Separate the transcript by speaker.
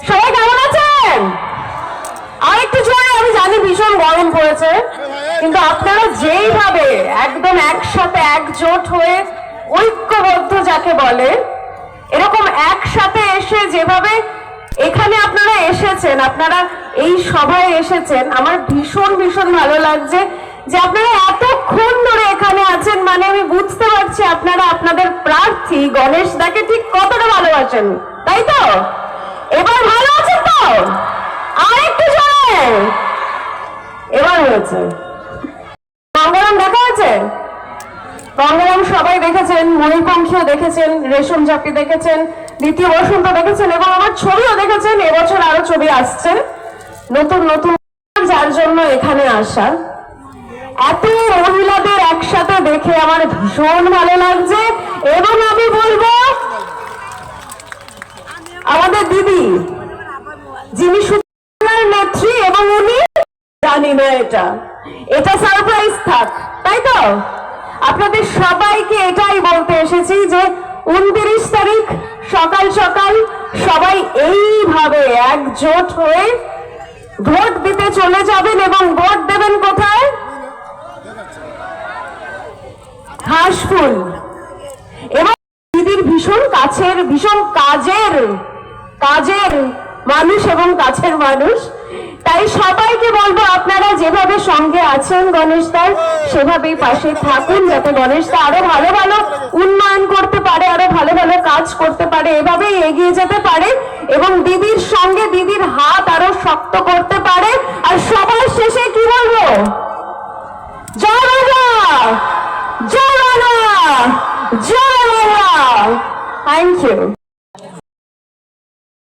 Speaker 1: সবাই কেমন আছেন? আর একটু জোরে, আমি জানি ভীষণ গরম পড়েছে, কিন্তু আপনারা যেইভাবে একদম একসাথে একজোট হয়ে ঐক্যবদ্ধ যাকে বলে, এরকম একসাথে এসে যেভাবে এখানে আপনারা এসেছেন, আপনারা এই সভায় এসেছেন, আমার ভীষণ ভীষণ ভালো লাগছে যে আপনারা এতক্ষণ ধরে এখানে আছেন। মানে আমি বুঝতে পারছি আপনারা আপনাদের প্রার্থী গণেশ দাকে ঠিক কতটা ভালোবাসেন, তাই তো? এবার ভালো আছেন তো? আর একটু জোরে। এবার হয়েছে। গঙ্গারাম দেখা আছে? গঙ্গারাম সবাই দেখেছেন, ময়ূরপঙ্খীও দেখেছেন, রেশম ঝাঁপি দেখেছেন, দ্বিতীয় বসন্ত দেখেছেন, এবং আমার ছবিও দেখেছেন। এবছর আরো ছবি আসছে নতুন নতুন, যার জন্য এখানে আসা। এত মহিলাদের একসাথে দেখে আমার ভীষণ ভালো লাগছে। এবং আমি বলবো আমাদের দিদি, যিনি সুতরাং নেত্রী, এবং উনি জানি না এটা সারপ্রাইজ থাক, তাই তো? আপনাদের সবাইকে এটাই বলতে এসেছি যে 29 তারিখ সকাল সকাল সবাই এইভাবে একজোট হয়ে ভোট দিতে চলে যাবেন। এবং ভোট দেবেন কোথায়? হাঁসফুল। এবং দিদির ভীষণ কাছের, ভীষণ কাজের মানুষ এবং কাছের মানুষ। তাই সবাইকে বলবো আপনারা যেভাবে সঙ্গে আছেন গণেশ দার, সেভাবেই পাশে থাকুন, যাতে গণেশ দা আরো ভালো ভালো উন্নয়ন করতে পারে, আরো ভালো ভালো কাজ করতে পারে, এভাবেই এগিয়ে যেতে পারে এবং দিদির সঙ্গে দিদির হাত আরো শক্ত করতে পারে। আর সবার শেষে কি বলবো? জয় বাংলা, জয় বাংলা, জয় বাংলা। Thank you.